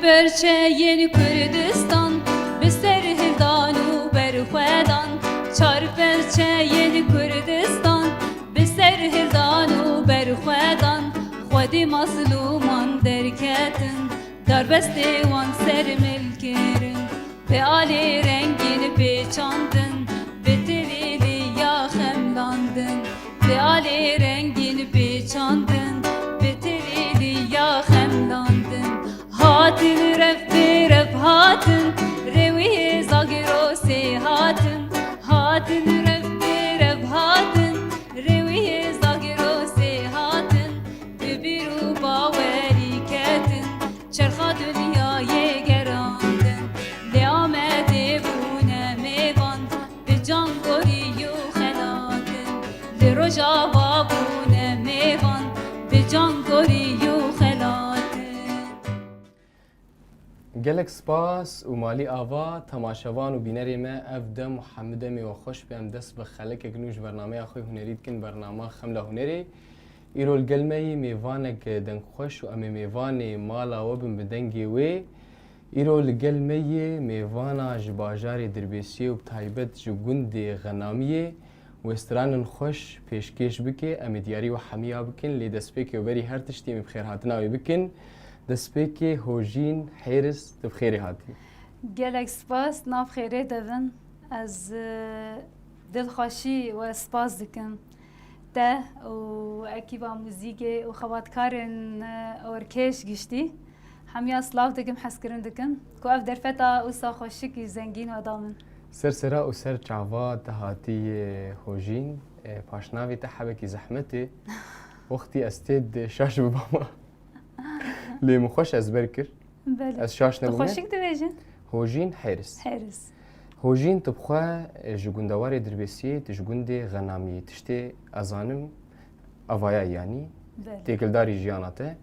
perçeyên Kurdistan bi ser hildan û berxwedan. Çar perçeyên Kurdistan bi ser hildan û berxwedan. Xwedî mazlûman derketin darbestê wan ser milkirin. Bi alê rengîn pêçandin bi tilî ya xemlandin. Bi alê rengîn pêçandin bi tilî ya xemlandin. Hatin rev bê rev hatin rewî zagirosê hatin. Hatin rev bê rev hatin rewî zagirosê hatin. Bi bîr û bawerî ketin çerxa dunyayê gerandin. Lê Amedê bûne mêvan bi can gorî û xelatin. Lê Rojava bûne mêvan bi can gorî û xelatin. Gelek spas û malî ava temaşevan û bînerê me ev de Muhammed em ê xweş be em dest bi xelekek nû ji bernameya xwe hunerî dikin bernama Xemla Hunerê. Îro li gel me yê mêvanek dengxweş û em ê mêvanê mala we bin bi dengê wê. Îro li gel me yê mêvana ji bajarê Dirbêsiyê û bi taybet ji gundê Xenamiyê wêstiranin xweş pêşkêş bike em ê diyarî we hemiya bikin lê destpêkê werî her tiştî em ê bi xêrhatina wê bikin. Destpêkê Hojîn Hêris tu bi xêrê hatî. Gelek spas nav xêrê devin ez dilxweşî we spas dikim te û ekîba mûzîkê û xebatkarên orkêş giştî hemiya silav dikim hezkirin dikim ku ev derfeta wisa xweşikî zengîn we da min. Ser sera û ser çava te hatî Hojîn paşnavê te hebekî zehmetê wextî ez tê şaş bibama lê min xweş ez ber kir ez şaş nebûme. Xweşik dibêjin? Hojîn Hêris. Hêris. Hojîn tu bixwe ji gundewarê Dirbêsiyê tu ji gundê Xenamiyê tiştê ez zanim avaya yanî têkildarî jiyana te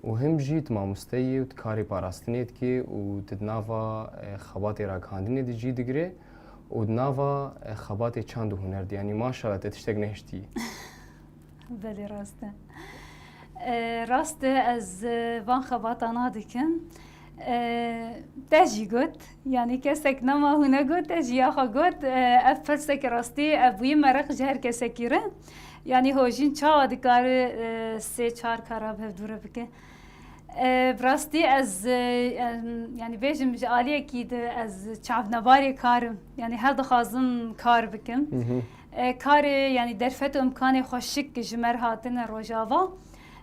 û him jî tu mamosteyê û tu karê parastinê dikî û tu di nava xebatê ragihandinê de jî digirê û di nava xebatê çand û huner de yanî maşallah te tiştek nehiştî. Belê rast e. Rast e ez van xebata nadikim. Te jî got yanî kesek nema hûn ne got te jî ya xwe got ev pirseke rastî ev bûyî merix ji her kesekî re yanî Hojîn çawa dikare sê çar kara hevdûre bike. Bi rastî ez yanî bêjim ji aliyekî de ez çavnebarê karim yanî her dixwazim kar bikim. Karê yanî derfet û imkanê xweşik ji me re hatine Rojava.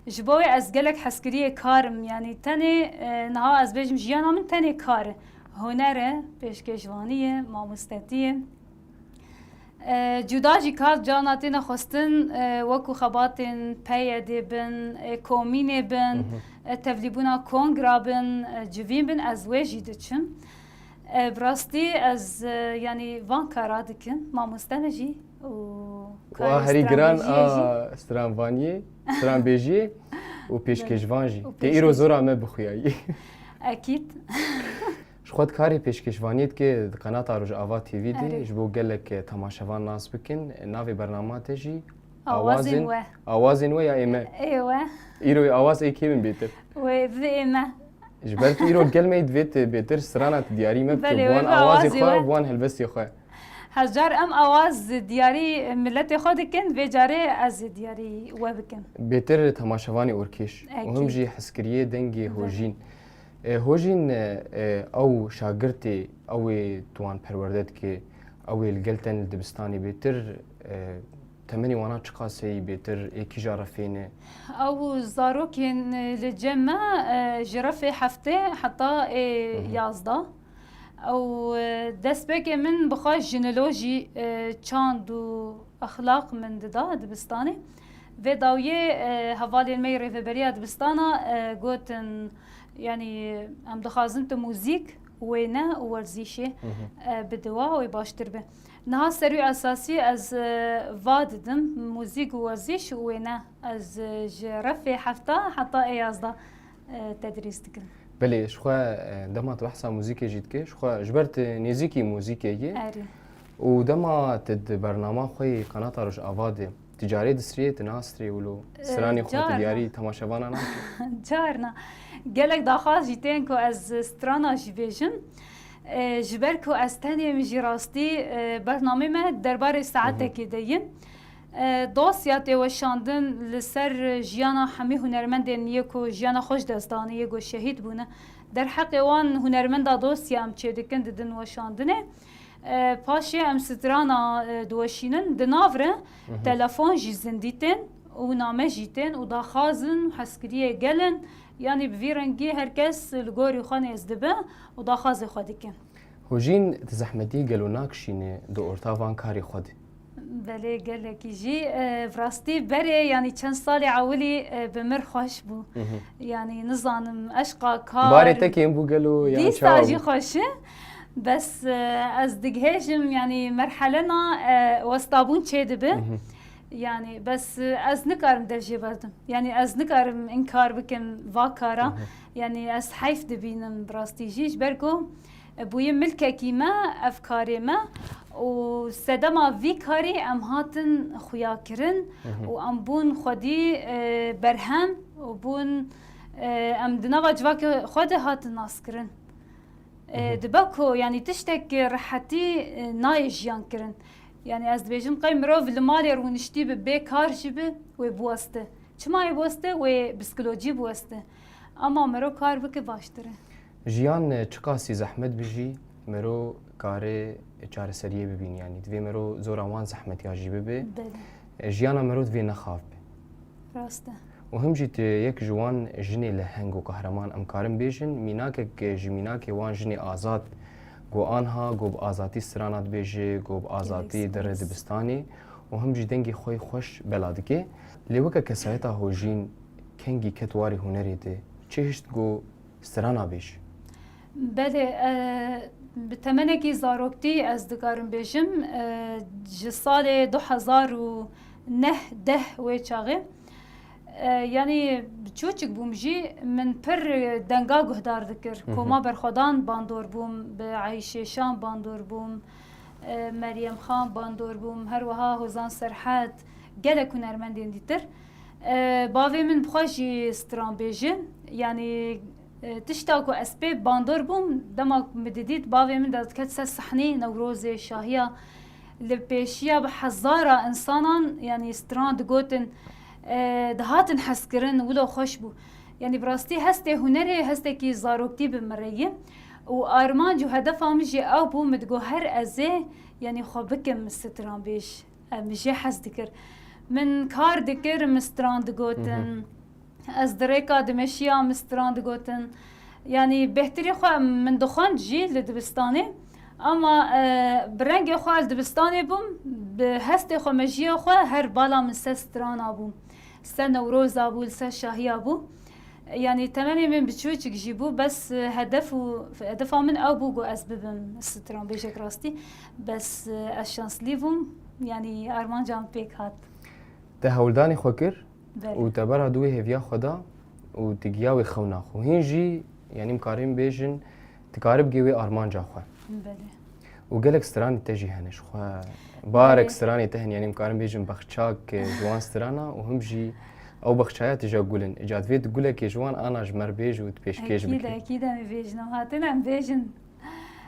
Ji bo wê ez gelek hezkiriyê karim yanî tenê niha ez bêjim jiyana min tenê kar e. Huner e, pêşkêşvanî ye, mamostetî ye. Cuda jî kar cana têne xwestin wekû xebatên peyedê bin, komînê bin, tevlîbûna kongra bin, civîn bin ez wê jî diçim. Bi rastî ez yanî van kara dikim, mamoste me jî û herî giran a stranvaniyê, stranbêjiyê û pêşkêşvan jî. Tê îro zora me bixuyayî. Ekîd. Ji xwe karê pêşkêşvaniyê dike di qenata Rojava TV de ji bo gelek temaşevan nas bikin navê bernama te jî awazên we ya ême. Êwe. Îro awaz ê kê bin bêtir? Wê vê ême. Ji ber ku îro gel me divê bêtir strana te diyarî me bike wan awazê xwe wan helbestê xwe. Hezcar em awaz diyarî milletê xwe dikin vê carê ez ê diyarî we bikim. Bêtir temaşevanê orkêş û him jî hezkiriyê dengê Hojîn. Hojîn ew şagirtê ew ê tuwan perwerde dike ew ê li gel te li dibistanê bêtir temenê wana çi qaseyî bêtir ê kî jara fêne? Ew zarokên li cem me ji refê heftê heta ê yazda. Ew destpêkê min bixwe jinilo jî çand û exlaq min dida dibistanê. Vê dawiyê hevalên me rêveberiya dibistana gotin yanî em dixwazin tu mûzîk wê ne û werzîşê bidiwa wê baştir be. Niha serî esasî ez va didim mûzîk û werzîş û wê ne ez ji refê hefta heta ê yazda tedrîs dikim. Belê ji xwe dema tu behsa mûzîkê jî dike ji xwe ji ber tu nêzîkî mûzîkê ye û dema tu di bernama xwe yê qenata Rojava de تجاری دستریه تناستری ولو سرانی خود جارنا. دیاری تماشاوانا نه جارنا gelek daxwaz jî tên ku ez strana jî bêjim ji ber ku ez tenê min jî rastî bernamê me derbarê saetekê de yin dosya tê weşandin li ser jiyana hemî hunermendên niye ku jiyana xweş destdaniyê got şehîd bûne derheqê wan hunermenda dosya em çê dikin didin weşandinê paşê em strana diweşînin di nav re telefon jî zindî tên û name jî tên û daxwazin hezkiriyê gelin yani bi vî rengî herkes li gorî xwe nêz dibe û daxwazê xwe dikin. هجین تزحمتی گلو ناکشینه دو ارتاوان کاری خود Belê gelekî jî rastî berê yanî çend salê ewilî bi mir xweş bû. Yani nizanim eşqa kar باره تکیم بو گلو یا dîsta jî چاو xweş e. Bes ez digihêjim yanî merhelena westabûn çê dibe. Yani bes ez nikarim dev jê berdim. Yani ez nikarim inkar bikim va kara. Yani ez heyf dibînim bi rastî jî ji ber ku bûye milkekî me ev karê me û sedema vî karî em hatin xuyakirin û em bûn xwedî berhem û bûn em di nava civakê xwe de hatin naskirin. Dibe ku yani tiştekî rehetî nayê jiyan kirin. Yani ez dibêjim qey mirov li malê rûniştî bi bêkar jî bi wê biweste. Çima wê biweste wê psikolojî biweste. Ama mirov kar bike baştir e. جیان چقاسی زحمت بجی مرو کاری چارەسەریە ببین یعنی دوێ مرو زۆر ئەوان زەحمەتیا ژی ببێ Belê. ژیانە مرۆ دوێ نەخاف بێ Rast e. و هم جیت یەک جوان ژنێ لە هەنگ و قەهرەمان ئەم کارم بێژن میناکێک ژی میناکێ وان ژنێ ئازاد گۆ ئانها گۆ بە ئازاتی سرانات بێژێ گۆ بە ئازاتی دەرە دبستانی و هم جی دەنگی خۆی خۆش بەلا دکێ لێوەکە کەسایەتا هۆژین کەنگی کەتواری هوەرێ دێ چێشت گۆ سرانا بێژ Belê bi temenekî zaroktî ez dikarim bêjim ji salê 2009 wê çaxê yanî çûçik bûm jî min pir denga guhdar dikir. Koma berxwedan bandor bûm, bi Eyşêşan bandor bûm, Meryem Xan bandor bûm, her wiha Hozan Serhet gelek hunermendên dîtir. Bavê min bixwe jî stran bêje yanî tişta ku ez pê bandor bûm dema me didît bavê min de diket ser sehnê Newrozê Şahiya li pêşiya bi hezara insanan yanî stran digotin dihatin hezkirin wilo xweş bû. Yani bi rastî hestê hunerê hestekî zaroktî bi mireyê û armanc û hedefa min jî ew bû min digot her ez ê yanî xwe bikim stran bêj em jê hez dikir. Min kar dikir min stran digotin ez di rêka dimeşiya min stran digotin. Yani bêhtirî xwe min dixwend jî li dibistanê ama bi rengê xwe li dibistanê bûm bi hestê xwe mejiyê xwe her bala min ser strana bûm. Ser Newroza bû, li ser Şahiya bû. Yani temenê min biçûçik jî bû bes hedefa min ew bû got ez bibim stran bêjek rastî. Bes ez şanslî bûm yani armanca min pêk hat. te hewldanê xwe kir Belê. û te bera duê hêviya xwe da û tu giya wê xewna xwe hîn jî yanî karîm bêjin dikarib gê wê armanca xwe Belê. û gelek stranê te jî hene ji xwe barek stranê te hene yanî karim bêjin bexçak ciwan strana û him jî ew bexçaya tija gulin îca divê tu gulekê ciwan ana ji merbêj û tu pêşkêş Ekîd bike ekîd em ê bêjin em hatin em bêjin.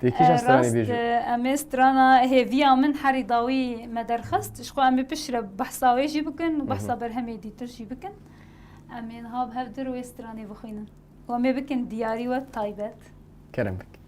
têkîja stranê Rast bêjin em ê strana hêviya min herî dawî me derxist ji xwe em ê pişre behsa wê jî bikin û behsa berhemê dîtir jî bikin. Em ê niha bi hev dir wê stranê bixwînin. û em ê bikin diyarî we taybet. kerem bike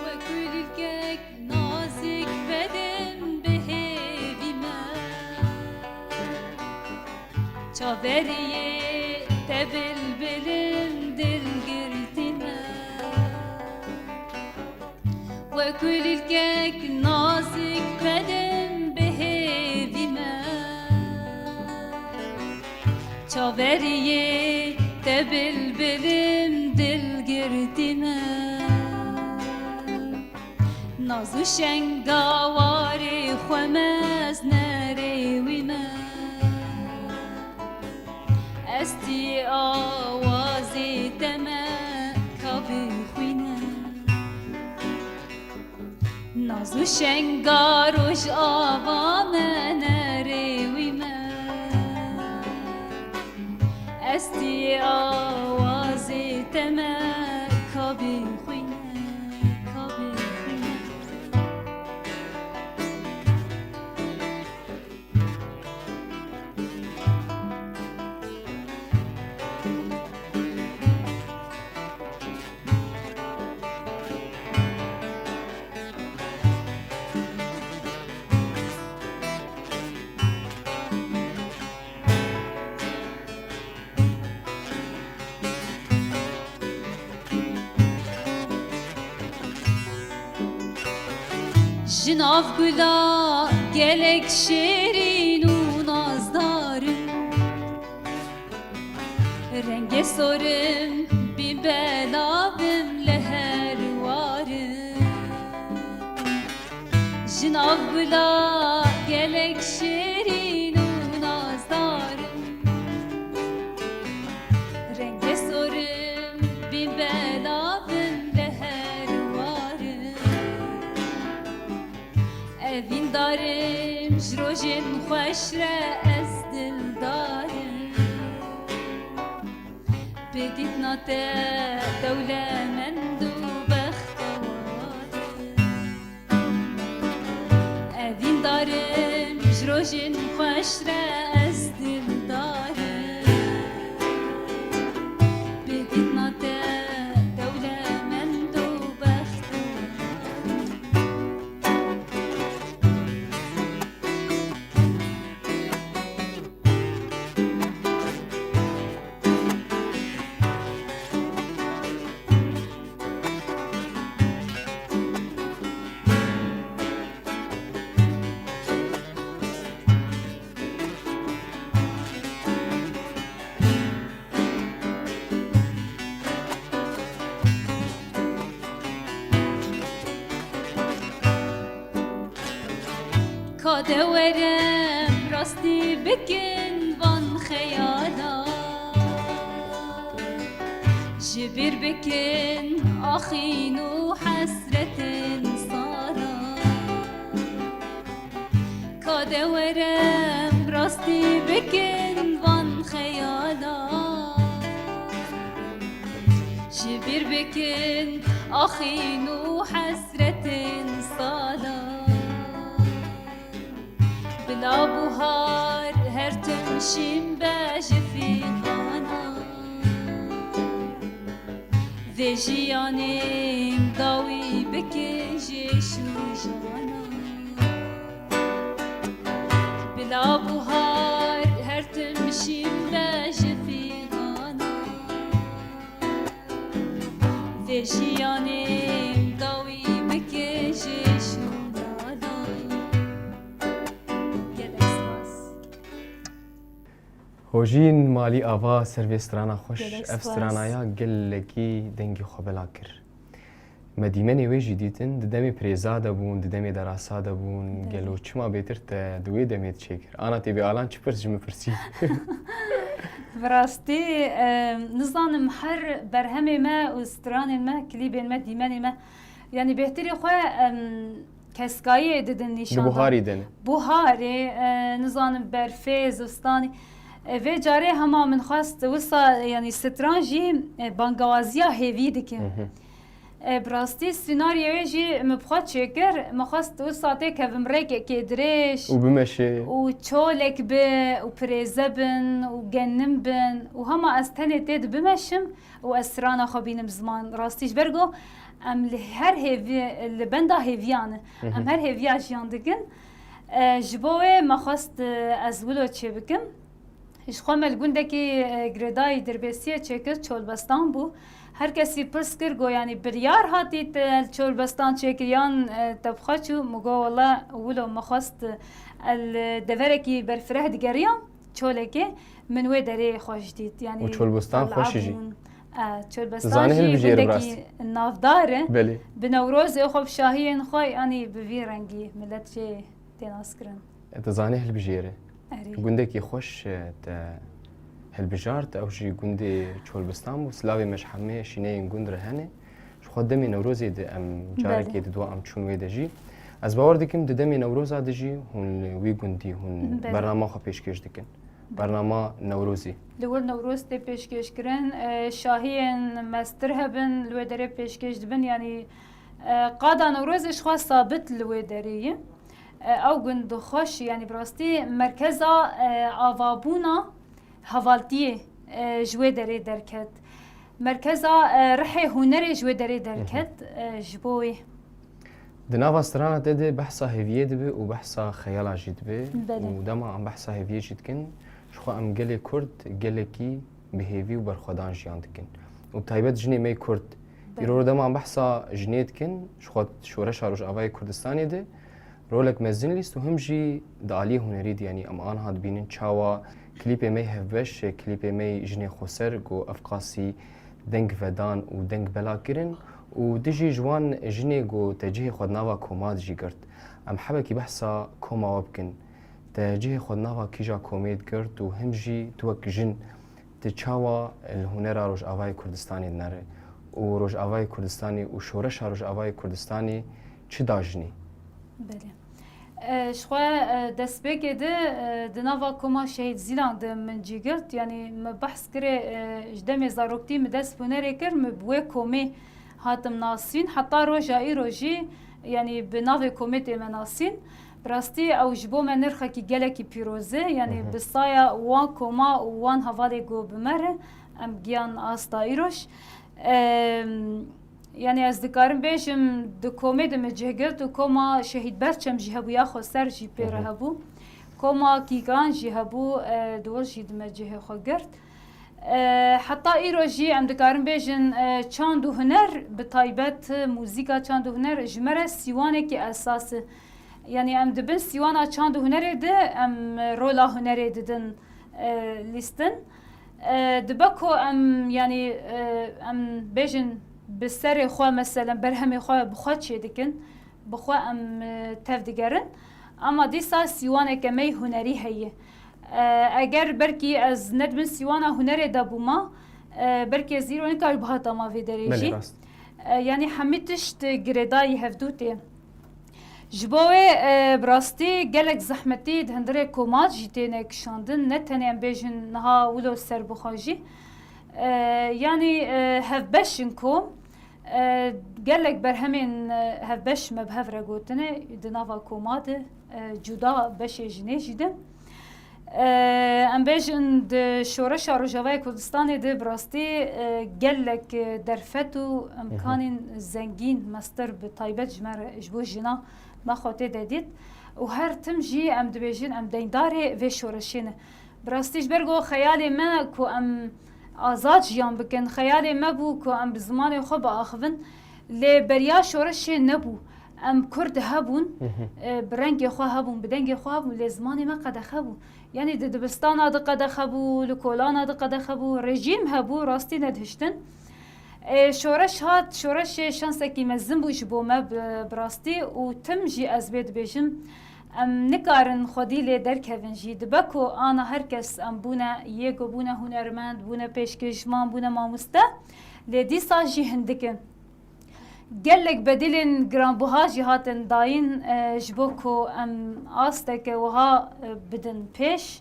وكلك نازك بدن بهيبي ما چاوریه تبل بلن دل گرتنا وكلك نازك بدن بهيبي ما چاوریه تبل بلن نازو شنگاواری خمز نری ما استی آوازی دمه کبی خوینه نازو شنگاروش آوا نری ما استی آوازی دمه کبی خوینه کبی خوینه جناف گلا گلک شیرین و نازدارم رنگ سرم بی بلابم لهر وارم جناف گلا گلک شیرین و نازدارم رنگ سرم بی بلابم لهر وارم evin darım jrojin خوشره از دل دارم بدید ناته دوله مند و بختوارم evin darım jrojin خوشره از دل دارم بدید ناته دوله مند و کادورم راستی بکن وان خیالا جبیر بکن آخین و حسرت سالا کادورم راستی بکن وان خیالا جبیر بکن آخین و حسرت سالا بلا بهار هر تمشیم بجفی خانا ذی جیانیم داوی بکجی شوجانا بلا بهار هر تمشیم بجفی خانا ذی جیانیم داوی بکجی شوجانا هوجین مالی آوا سرویسترانا خوش گلک سپاس. افسترانایا گلکی دنگی خوبلا کر مدیمنی وی جدیدن ددمی پریزاده بون ددمی دراساده بون گلو چما بهتر تا دوی دمیت چیکر آنا تیبی آلان چی پرسی جمع پرسی براستی نظام هر برهم ما و استران ما کلیب ما دیمان ما یعنی بهتری خواه کسکایی ددن نشان بوهاری دنه بوهاری نظام برفیز استانی و جاره همه من خواست وسا یعنی سترانجی بانگوازیا هیوی دکن براستی سیناریوی جی مبخواد چکر مخواست وساته که بمرک که درش و بمشه و چولک به و پریزه بن و گنم بن و همه از تنه تید بمشم و اسرانا خبینم زمان راستیش برگو ام هر هیوی لبنده هیویانه ام هر هیویا جیان دکن جبوه مخواست از ولو چه بکم ایش خوامل گونده که گردای دربسیه چکر چول بستان بو هر کسی پرس کر گو یعنی بریار هاتید چول بستان چکریان تبخاچو مگو والله ولو مخواست الدورکی برفره دیگریان چولکی من وی داری خوش دید یعنی و چول بستان خوشی جی چول بستان زانه جی هلبجیر گندگی براستی. نافداره بله بنوروز خوب شاهین خوی آنی بوی رنگی ملت چه تناس کرن تزانه هلبجیره اری گندکی خوش هلبجارت او جی گندی چولبستان و سلاوی مش همه شینه این گند رهنه خود دمی نوروزی ده ام جارکی بله. دو ام چون وی دجی از باور دکیم ده دمی نوروز دجی هون وی گندی هون بله. برنامه خو پیشکش دکن برنامه نوروزی لول نوروز تی پیشکش کرن شاهین مستر هبن لو دره پیشکش دبن یعنی قادا نوروزش خوا ثابت لو دریه او گند خوش یعنی براستی مرکزا آوابونا هوالتیه جوی دره درکت مرکزا رحی هنری جوی دره درکت جبوی دناوا استرانا ده بحثا هیویه دبه و بحثا خیالا جید به بله. و دما ام بحثا هیویه جید کن شخو ام گل کرد گل کی بهیوی و برخودان جیان دکن و بتایبت جنی می کرد ایرو دما ام بحثا جنید کن شخو شورش روش آوای کردستانی ده رولک مزین لیست و هم جی دالی هنری دی یعنی ام آن هاد بینن چاوا کلیپ می هفوش کلیپ می جنی خسر گو افقاسی دنگ ودان و دنگ بلا کرن و دجی جوان جنی گو تجیه خود نوا کوماد جی کرد ام حبه کی بحثا کوما وبکن تجیه خود نوا کیجا کومید کرد و هم جی توک جن تچاوا الهنر روش آوای کردستانی نره و روش آوای کردستانی و شورش روش آوای کردستانی چی داجنی بله شخوا دست بگده دناوا کما شهید زیلان ده من جیگرت یعنی مبحث کره جدم زاروکتی مدست بونره کر مبوه کومه هاتم ناسین حتی روژا ای روژی یعنی بناو کومه من ناسین براستی او جبو من نرخه کی گله کی پیروزه یعنی بسایا وان کوما وان حوالی گو بمره ام گیان آستا ایروش یعنی از دکارم بیشم دو کومه دم جهگرت و کوما شهید برچم جهبو یا خو سر جی پیره هبو کوما کیگان جهبو دول جی دم جه خو گرت حتی ایروژی ام دکارم بیشن چاند و هنر بتایبت موزیکا چاند و هنر جمره سیوانه کی اساس یعنی ام دبن سیوانا چاند و هنر ده ام رولا هنر ددن لیستن دبکو ام یعنی ام بیشن بسر خوا مثلا برهم خوا بخوا چه دکن بخوا ام تفدگرن اما دیسا سیوانه کمی هنری هیه اگر برکی از ندبن سیوانا هنر دابوما برکی زیرو نکار بهاتا ما وی دریجی یعنی همیتشت گردایی هفدوته جبوه براستی گلک زحمتی دهندره کومات جیتینه کشاندن نتنیم بیجن نها ولو سر بخواجی یعنی هفبشن کوم گلک بر همین هفبش مبهف را گوتنه دناوا کومات جدا بشه جنه جیده ام بیجن ده شورش روجاوای کردستان ده براستی گلک درفتو امکان زنگین مستر به طایبت جمر جبو جنا ما خاطر دادید و هر تم جی ام دبیجن ام دینداره و شورشینه براستیش برگو خیال ما کو ام آزاد جیان بکن خیال ما بو کو ام بزمان خو با آخون لی بریا شورش نبو ام کرد هبون برنگ خو هبون بدنگ خو هبون لی زمان ما قد خبو یعنی دبستان هذا قد خبو لکولان هذا قد خبو رژیم هبو راستی ندهشتن شورش هات شورش شانسه کی مزن بوش بوما براستی و تم جی از بید بیشم ام نکارن خودی لی درکوین جی دبکو آنا هر کس ام بونه یکو بونه هنرمند بونه پیشکشمان بونه ماموسته لی دیسا جی هندکن گلک بدیلن گران بوها جی هاتن داین جبو کو ام آسته که وها بدن پیش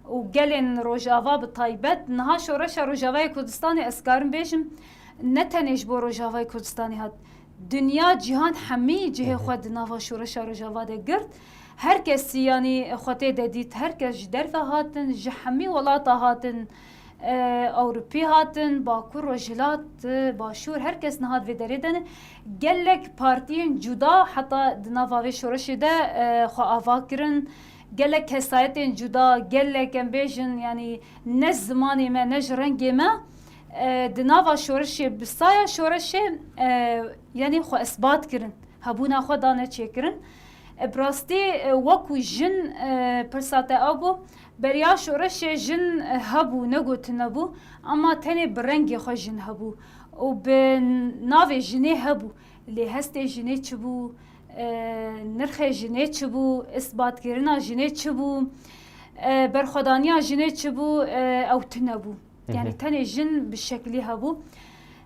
و گلن روجاوا بطایبت نها شورش روجاوای کردستانی اسکارم بیشم نتنیش بو روجاوای کردستانی هات دنیا جهان همی جه خود نوا شورش روجاوا ده گرد هر کسی یعنی خودی دید هر کس درف هاتن جه همی ولاتا هاتن اوروپی هاتن باکور و جلات باشور هر کس نهاد و دریدن گلک پارتین جدا حتی دناوا شورش ده خو آوا کرن گلک حسایتین جدا گلک ام بیجن یعنی نه زمانی ما نه رنگی ما دناوا شورش بسایا شورش یعنی خو اثبات کرن هبونا خو دانه چه کرن براستی وکو جن پرسات آبو بریا شورش جن هبو نگوت نبو اما تنی برنگی خو جن هبو و به ناو جنی هبو لی هست جنی چبو نرخ جنی چبو اثبات کردن جنی چبو برخدانیا جنی چبو او تنبو يعني تاني جن بالشكل هبو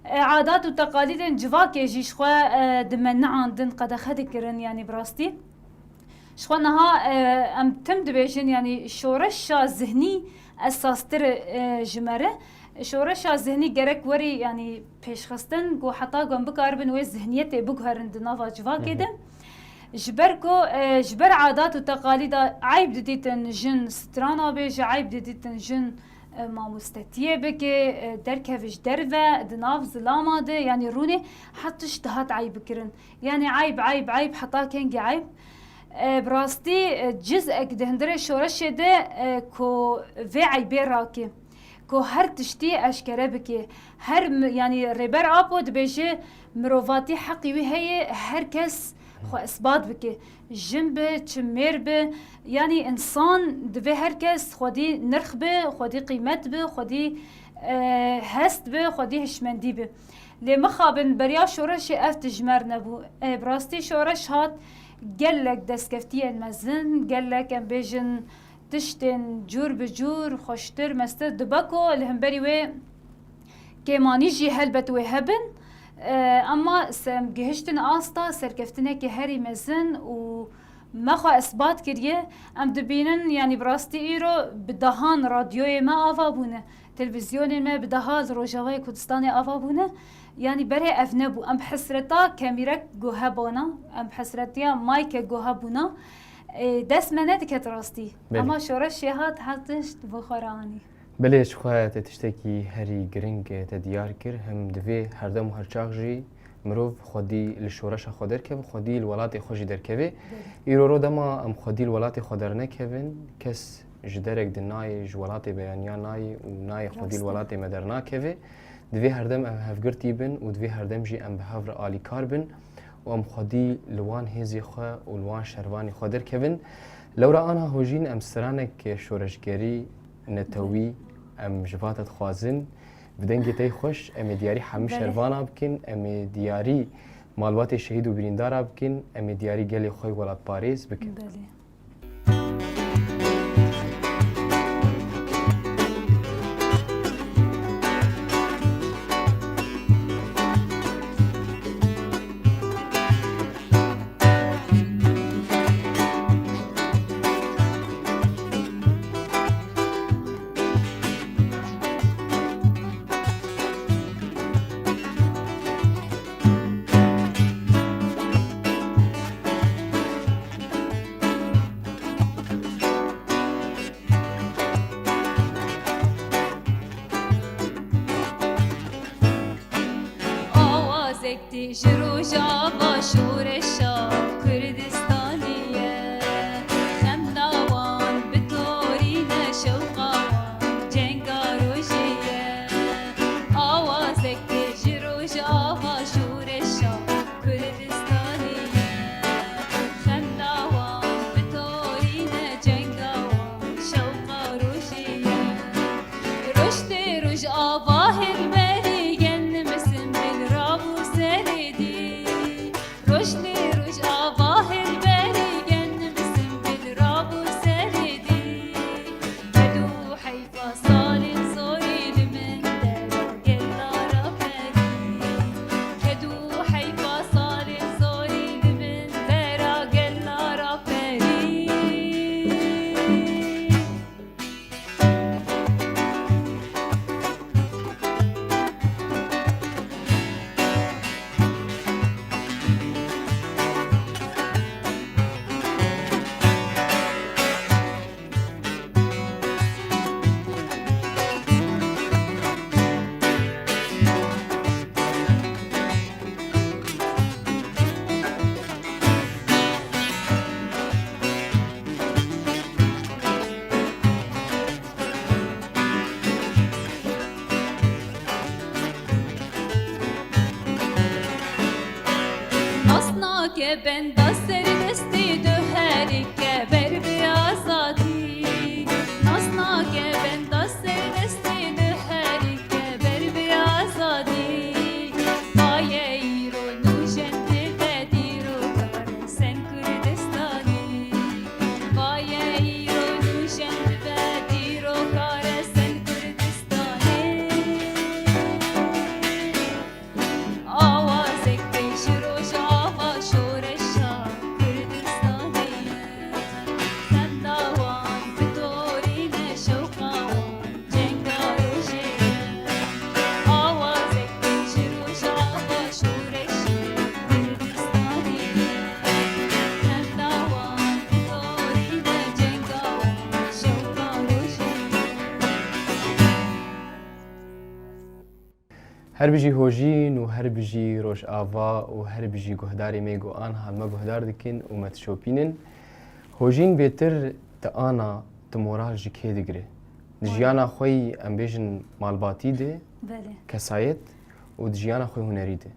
عادات وتقاليد جواك يجي شخوا دمنا عندن قد خدكرن يعني براستي شخوا نها ام تم دبيجن يعني شورش ذهني اساستر جمره شورش ذهني جرك وري يعني پیشخستن گو حتا گم بکاربن و ذهنیت بگهرن دناوا جواك ده جبركو جبر عادات وتقاليد عيب ديتن جن سترانا بيج عيب ديتن جن ما مستتيه بكي دركفش درفه دناف زلاما ده يعني روني حتى اشتهات عيب كرن يعني عيب حتى كان عيب براستي جزء دهندري شورش ده كو في عيب راكي كو هر تشتي اشكره بكي هر يعني ريبر ابود بيجي مروفاتي حقي وهي هر كس خو اثبات بكي جنبه تشمير به يعني انسان دبي هركس خودي نرخ به خودي قيمت به خودي هست به خودي هشمندي به لما خابن بريا شورش افت جمر نبو براستي شورش هات قالك دسكفتي المزن قالك ام بيجن تشتن جور بجور خوشتر مستر دبكو لهم بري وي كيماني جي هلبت وهبن اما سم گهشتن آستا سرکفتنه که هری مزن و مخوا اثبات کریه ام دبینن يعني براستی ایرو بدهان رادیوی ما آوا بونه تلویزیون ما بدهان روجاوی کردستان آوا بونه يعني بري افنبو ام حسرتا کامیرک گوه بانا ام حسرتیا مایک گوه بونا دست منه دکت راستی اما شورش هات حتشت بخورانی بلش خواه تشتكي هري گرنگ تديار كر هم دوی هر دم و هر چاق جي مروف خودي لشورش خود دركب خودي الولات خوشي دركبه ايرو رو دما ام خودي الولات خودر نكبن كس جدرك دناي جولات بيانيا ناي و ناي خودي الولات مدرنا كبه دوی هر دم ام هفگرتي بن و دوی هر دم جي ام بهفر آلي كار بن و ام خودي لوان هزي خواه و لوان شرواني خودر كبن لو رآنا هوجين ام سرانك شورشگري نتوي ام جواتت خوازن بدنگی تی خوش ام دیاری حمی شروانا بکن ام دیاری مالوات شهید و بریندارا بکن ام دیاری گلی خوی ولاد پاریس بکن زكتي جروجا باشور الشام كردستانية خمناوان بتورينا شوقاوان جنگا روجية آوازكتي جروجا باشور الشام كردستانية خمناوان بتورينا جنگاوان شوقا روجية رشتي رج آباه المالي جن مسم بالرابو سندي رشتي رج آباه المالي جن مسم بالرابو سندي بدو حيفا صالي صوري لمن دارا قلا رفدي بدو حيفا صالي صوري لمن دارا قلا رفدي Asna ke ben das سر دستی دو هری که بر بی آزادی ناسنا که بند سر دستی دو هری که بر بی آزادی پایه ایرو نوشند به دیرو کار سن کردستانی پایه ایرو نوشند به دیرو کار سن کردستانی آوازک پیش روش آوا شورشا کردستانیه زنداوان بطورین شوقاوان جنگاروشیه آوازک پیش روش آوا شورشا کردستانیه زنداوان بطورین جنگاوان شوقاروشیه هر بجی هوجین و هر بجی روش آوا و هر بجی گهداری میگو آن حالما گهدار دکن و متشوپینن هوجین بهتر تا آنا تا مورال جی که دگره جیانا خوی ام بیجن مالباتی ده بله کسایت و جیانا خوی هنری ده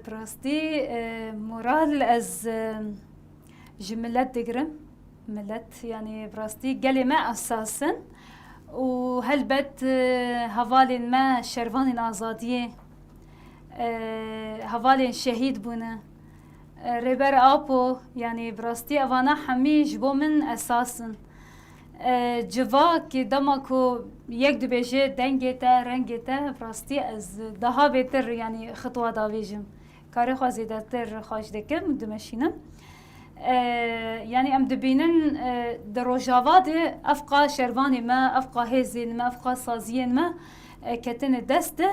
براستی مورال از جملت دقرم ملت يعني براستي قالي ما أساسا وهلبت هفالين ما شرفانين آزادية هفالين شهيد بونا ريبر آبو يعني براستي أفانا حمي جبو من أساسا جوا که دما کو یک دو بیشه دنگه تا رنگه تا براستی از daha بهتر یعنی خطوه داویجم کاری خوازیده تر خواهش دکم دمشینم يعني ام دبينن دروجاوات افقا شرباني ما افقا هزين ما افقا سازين ما كتن دست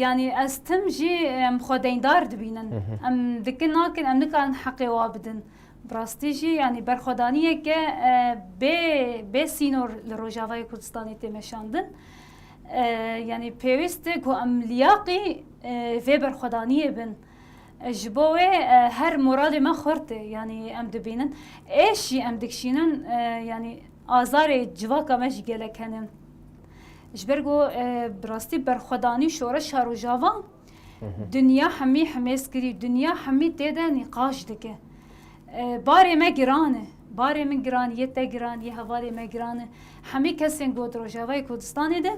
يعني استمجي ام خدين دار دبينن ام دكنا كن ام نكان حقي وابدن براستيجي يعني برخدانيه ك بي سينور لروجاوای کردستانی تمشاندن يعني بيوست كو ام لياقي في برخدانيه بن جبوه هر مراد ما خورته يعني ام دبينن ايشي ام دكشينن يعني آزار جواكا مش گلک هنن جبرگو براستی برخدانی شورش هارو جاوان دنیا همی حمیس کری دنیا همی تیده نقاش دکه باره ما گرانه باره من گران یه تا گران یه حوالی ما گرانه همی کسین گود روجاوای کردستانی ده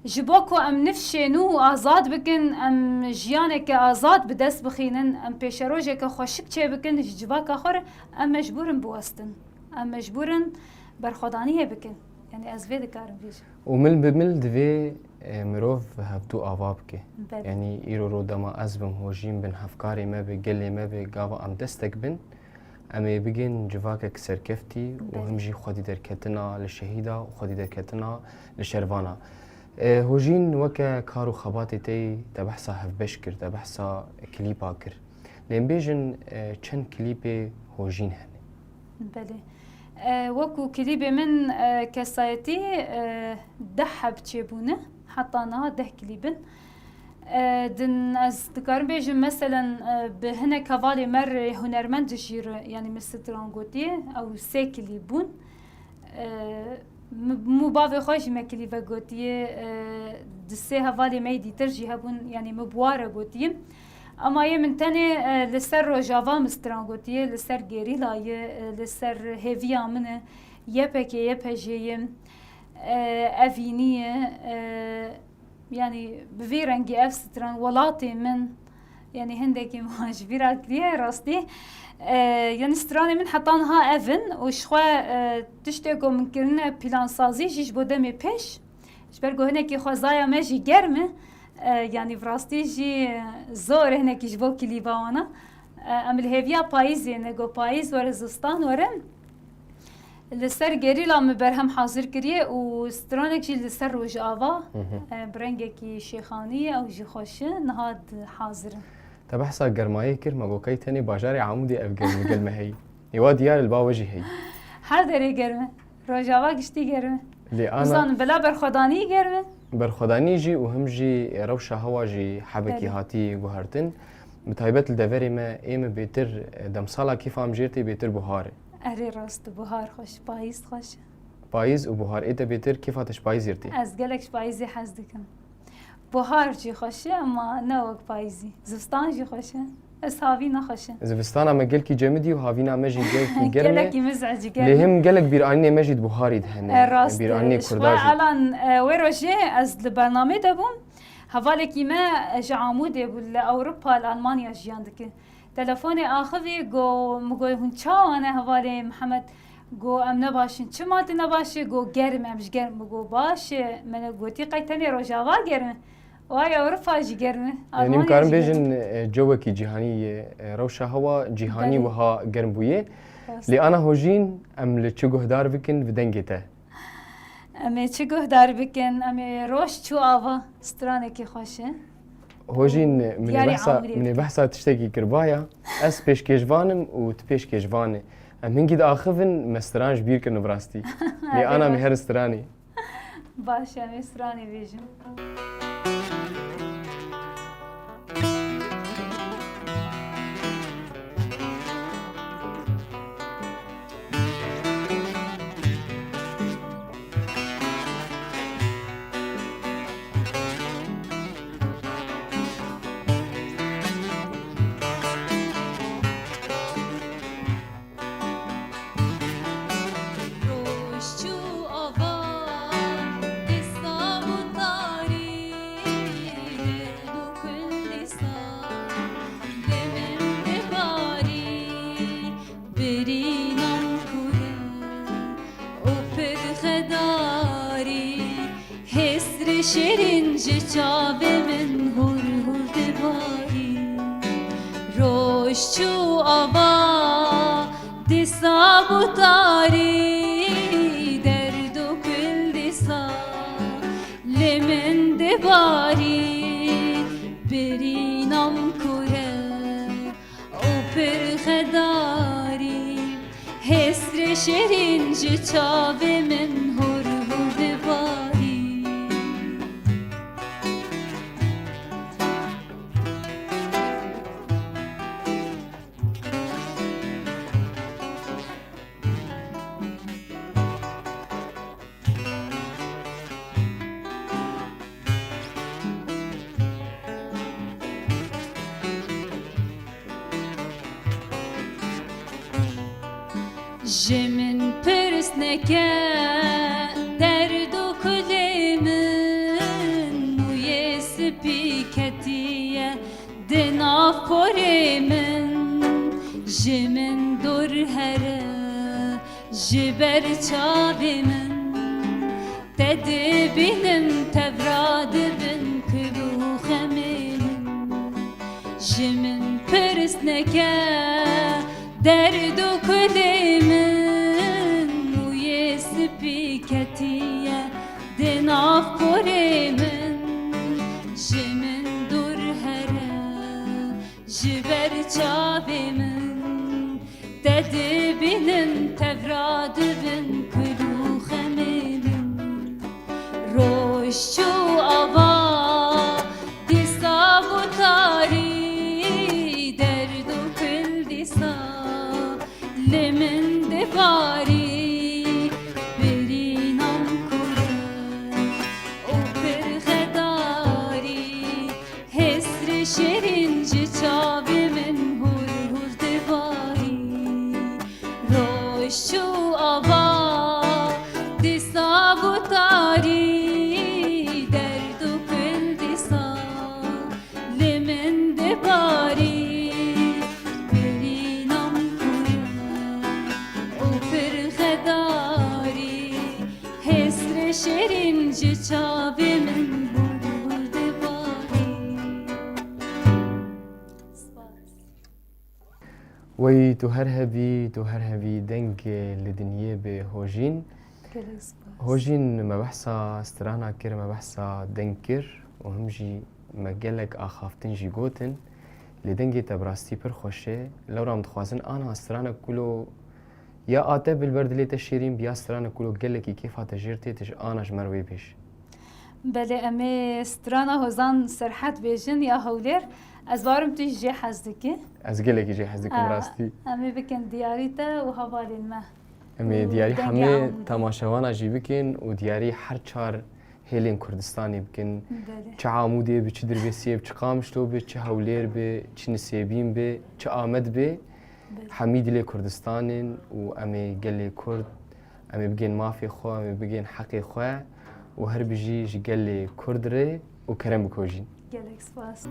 جباكو ام نفشينو آزاد بكن ام جيانك آزاد بدست بخينن ام بيشروجك خوشك چه بكن جباك آخر ام مجبورن بوستن ام مجبورن برخدانيه بكن يعني از فيد كارم بيج ومل بمل دوی مروف هفتو آواب که يعني ایرو رو دما از بم هوجین بن هفکاری ما به گلی ما به گاوا ام دستک بن اما بگن جواکك سرکفتی و همجی خودی در کتنا لشهیدا و خودی در کتنا لشروانا هوجين وكا كارو خباتي تي تبحثا هفبش كر تبحثا كليبا كر لين بيجن چن كليبي هوجين هن بله وكو كليبي من كسايتي دحب تشيبونه حطانا ده كليبن دن از دكارن بيجن مثلا بهنا كفالي مر هنرمند جير يعني مسترانغوتي او سي كليبون مو باوی خوش مکلی و گوتیه دسته هوالی میدی ترجی هبون یعنی مبواره گوتیم اما یه من تنه لسر رو جاوا مستران گوتیه لسر گریلایه لسر هیویا منه یه پکه یه پجیم اوینیه یعنی بوی رنگی اف ستران ولاتی من يعني هندكي ماش فيرا كليه راستي يعني ستراني من حطانها افن وشخوا تشتكو من كرنا بلان سازي جيش بودمي بيش جبرگو هناكي خوازايا ماجي گرمه يعني براستي جي زور هناكي جبو كليباوانا ام الهيفيا بايزي نگو بايز ورزستان ورم لسر گریلا مبرهم حاضر کریه و سترانك جي لسر روج آوا برنگكي شيخانية او جي خوشه نهاد حاضر تبحثا گرمایی کر مگوکی تنی باجاری عمودی اف گرمه هی یوا دیار الباوجی هی هر دری گرمه روجاوا گشتی گرمه لی آنا بلا برخدانی گرمه برخدانی جی و هم جی روش هوا جی حبکی هاتی گوهرتن متایبت الدوری ما ایم بیتر دمسالا کیف هم جیرتی بیتر بهاره اری راست بهار خوش پاییز خوش پاییز و بهار ایتا بیتر کیفاتش پاییز یرتی از گلکش پاییزی حز دکم بهار جی خوشه اما نه وقت پاییزی زستان جی خوشه از هاوی نخوشن زفستانا ما گلکی جمدی و هاوینا مجی گلکی گرمه گلکی مزعجی لهم گلک بیرانی مجید بخاری دهنه راست بیرانی شوي کرداجی الان ويروجي از البرنامج دبوم هفالك ما جعمودي بالأوروبا الألمانيا جياندك تلفوني آخذي جو مقول هون شو أنا هفالي محمد جو أم نباشين شو ما تنباشي جو جرم أمش جرم جو باش من قوتي قيتني رجاوا جرم وهاي أوروبا جي جرم یعنی مکارم بیجن جوکی جهانی روشا هوا جهانی بله. وها گرم بویه لی انا هوجین ام لچگه دار بکن بدنگته أمي تشجه دار بكن أمي روش شو آوا سترانة كي خوشه هوجین دیاری عمری من بحثا تشتكي كربايا اس پیش کشوانم و تپیش کشوانه ام هنگید آخفن مسترانج بیر کنو براستي لی انا مهر استراني باش أمي سترانة بيجن روشچو آوا دستا و تاری دو کل دستا دمن دباری برینم کوره او پر خداری حسر شرنج چاوه من هر هر دباری روشچو آوا دستا و تاری درد و کل دستا لمن دباری برینم کوره او پر خداری حسر شرنج چاوه من هر هر دباری جمن پرسنکه درد و کلمن موی سپیکتیه دناف پره من جمن دور هره جبر چاوی من تد بینم تبراد بن کلو خمین جمن پرسنکه درد و کلمن موی سپیکتیه دناف پره من جمن دور هره جبر چاوی من تد بینم تبراد بن کلو خمین روشچو آوا دیستا و تاری درد و کل دیستا لمن دباری برینم کوره او پر خداری حسر شرنج چاوی من هر هر دباری روشچو آوا دیستا و تاری درد و کل دیستا لمن دباری برینم کوره او پر خداری حسر شرنج چاوی من هر هر دباری وی تو هر هبی دنگ لدنیه به هوجین هوجین ما بحثا استرانا كر ما بحثا دنكر وهمجي ما قالك اخافتن جي قوتن لدنجي تبراستي پر خوشه لو رام دخوازن انا استرانا كلو يا آتا بالبرد لي تشيرين بيا استرانا كلو قالك كيف هتجيرتي تش انا جمروي بيش بله أمي سترانا هزان سرحت بيجن يا هولير از بارم توی جي حزدكي از قالك يجي حزدكم راستي أمي بكن دياريتا وهوالي الماء امي دياري دنگي حمي عمودي. تماشاوانا جي بكن ودياري هر چار هیلین کردستانی بکن بله چه عمودی به چه دربیسیه به چه قامشتو به چه هولیر به چه نسیبین به چه آمد به حمید لی کردستانین و امی گلی کرد امی بگین مافی خو امی بگین حقی خو و هر بجی جگلی کرد ری و کرم بکوجین گلک سپاس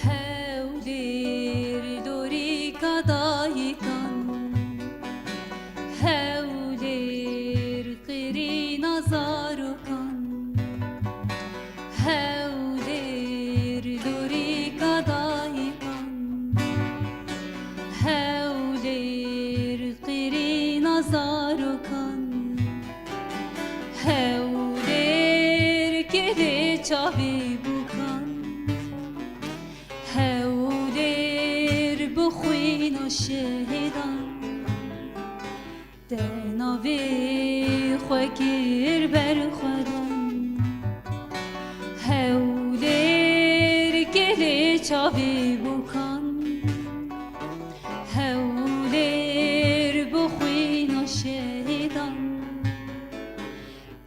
هولیر دوری کدایکان هولیر قری نزارکان هولیر دوری کدایکان هولیر قری نزارکان هولیر کلی چاوی بکن هولیر بخوین و شهیدان دناوی خوگیر بر خودان هولیر گلی چاوی بکن هولیر بخوین و شهیدان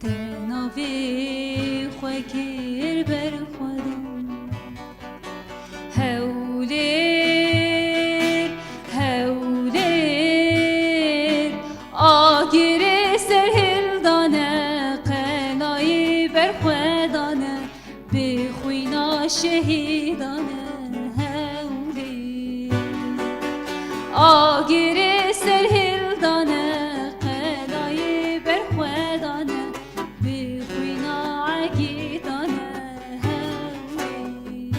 دناوی خوگیر بر خودان هولیر هولیر آگیر سرهلدانه قنایی برخودانه بخوینا شهیدانه هولیر آگیر سرهلدانه قنایی برخودانه بخوینا عگیدانه هولیر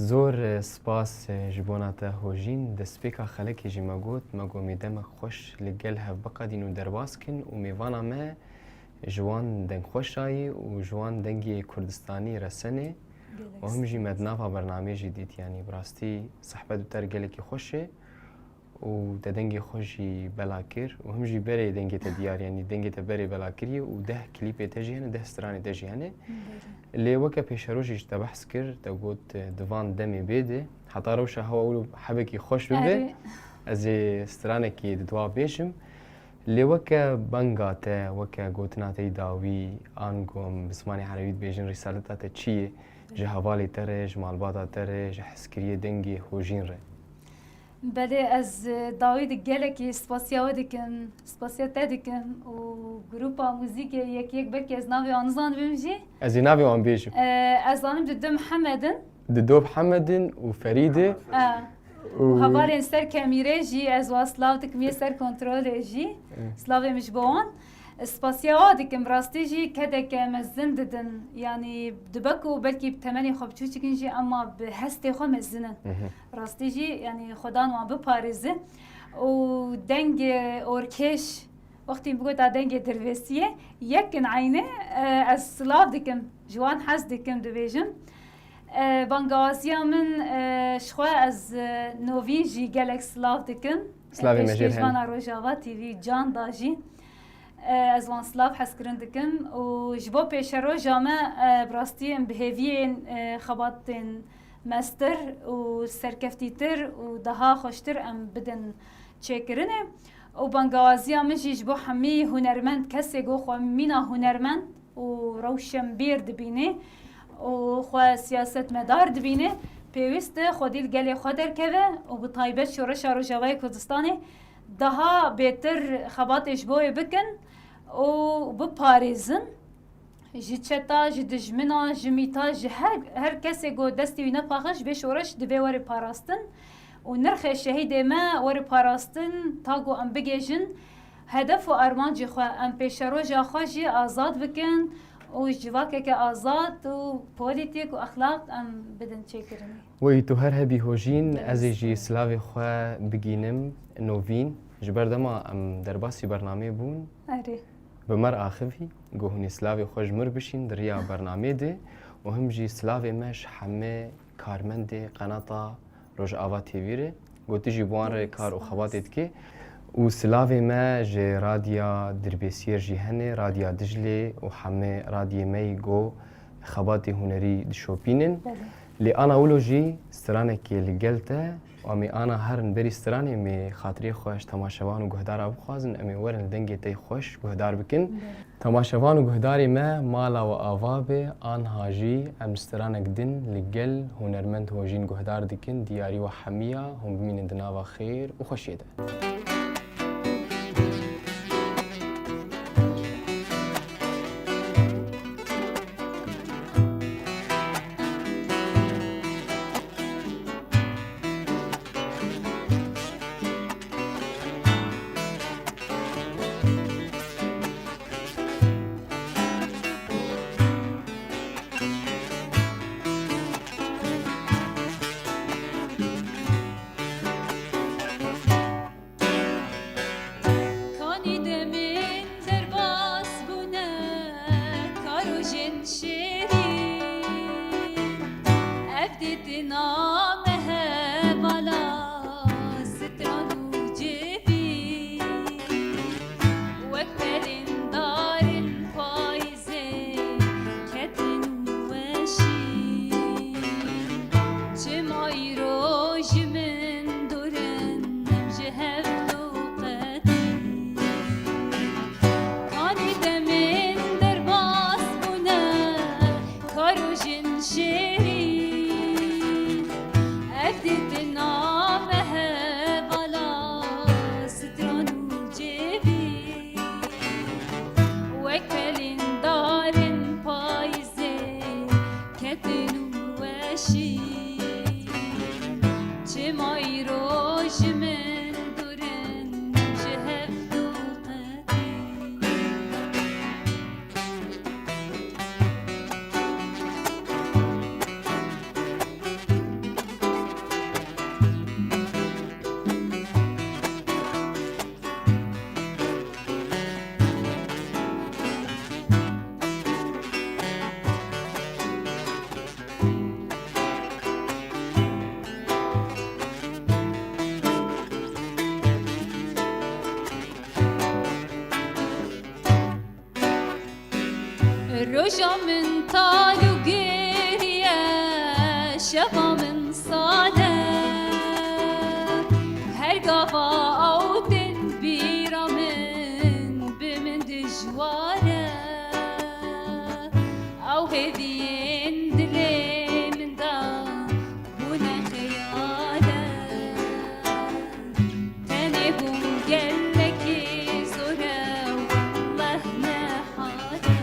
زور سپاس جبونا تا هوجین دسپیکا خلکی جی مگوت مگو میدم خوش لگل هف بقدین و درباس کن و میوانا ما جوان دنگ خوشایی و جوان دنگی کردستانی رسنه و هم جی مدنافا برنامه جدید یعنی براستی صحبت و ترگلکی خوشه و دنگی خوشی بلاکر و هم جی بره دنگی تا دیار یعنی دنگی تا بره بلاکری و 10 کلیپ تجیهنه 10 سترانه تجیهنه اللي وكا بيشروجيش تبحث كر تقول دفان دمي بيدي حتى روشة هو أولو حبكي خوش ببي أزي سترانكي دوا بيشم اللي وكا بانغاتا وكا قوتنا تي داوي آنقوم بسماني حرويد بيجن رسالتا تشيه جهوالي ترج مالباتا ترج حسكرية دنجي هوجين ري بله از داوید گلکی سپاسیا ودکن سپاسیا تدکن و گروپا موزیک یک بلکی از ناوی آنزان بمجی أزي نافي وان بيجم از آنم دو محمدن ددوب حمد وفريدة و هوارین سر کمیره جی از واسلاو تکمیه سر کنترل جی سلاوی مجبوان سپاسیا دکم راستی جی کده که مزن ددن یعنی دبکو بلکی بتمنی خوب چو چکن جی اما به هستی خو مزنن راستی جی یعنی خدا نوان بپارزه و دنگ اورکش وقتی بگو تا دنگ درویسیه یکن عینه از سلاو دکم جوان حس دکم دویجم بانگازیا من شخوا از نوین جی گلک سلاو دکم سلاوی مجیر هم جوانا روژاوا تیوی جان داجی از وان سلاف حس کرن دکم و جبو پیش رو جامع براستی ام بهیوین خباتین مستر و سرکفتی تر و دها خوشتر ام بدن چکرنه و بانگوازی هم جبو همی هنرمند کسی گو خو مینا هنرمند و روشن بیر دبینه و خو سیاست مدار دبینه پیوست خودیل گلی خودر که و بطایبت شورش روجاوای کردستانه دها بهتر خباتش بوی بکن و بپارێزن ji çeta ji dijmina ji mîta ji her kesê got destê wî nepaxîş bê şoreş divê werê parastin û nirxê şehîdê me werê parastin ta got em bigêjin hedef û armancê xwe em pêşeroja xwe jî azad bikin û civakeke azad û polîtîk û exlaq em bidin çêkirinê. وی تو هر هبی هوجین از جی سلاوی خو بگینم نوین جبر دما ام درباسی برنامه بون Erê. بمر آخفی گوهنی سلاوی خوش مر بشین دریا برنامه ده و هم جی سلاوی مش همه کارمند قناتا روز آوا تیویره گوتی جی بوان ر کار و خواتت که و سلاوی ما جی رادیا دربیسیر جی هنه رادیا دجله و همه رادی می گو خباتی هنری دشوپینن لی آنا ولو جی سترانه که لگلته و امی آنا هرن بری سترانه می خاطری خوش تماشاوان و گهدار بخوازن امی ورن دنگی تی خوش گهدار بکن تماشاوان و گهداری ما مالا و آوابه آنها جی ام سترانه گدن لگل هنرمند هوجین گهدار دکن دیاری و حمیه هم بمین دناوا خیر و خوشیده روجا من طالو گریه شبا من صاله هر گاوا او دن بیرا من بمن دجواره او هدین دلی من دا بونه خیاله تنه بون گلکی زوره والله نحاله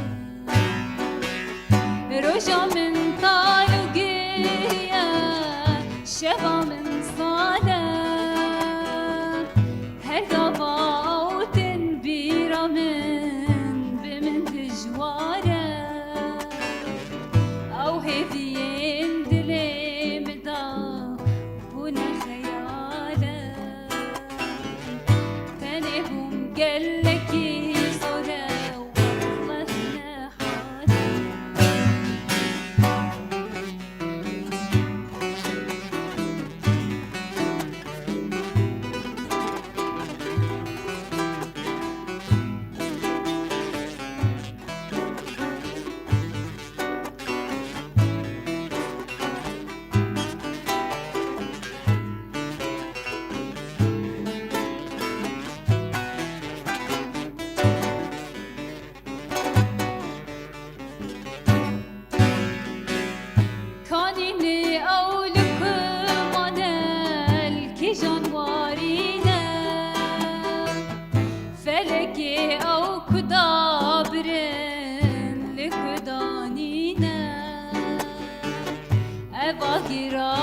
روجا من طالو گریه شبا من صاله هر گاوا او دن بیرا من بمن دجواره او هدین دلی مدا بونه خیاله تنه بوم گلکی زوره والله نحاله کانینی اولک مانل کی جانوارینه فلکی او کدابرن لکدانینه اوا گیرا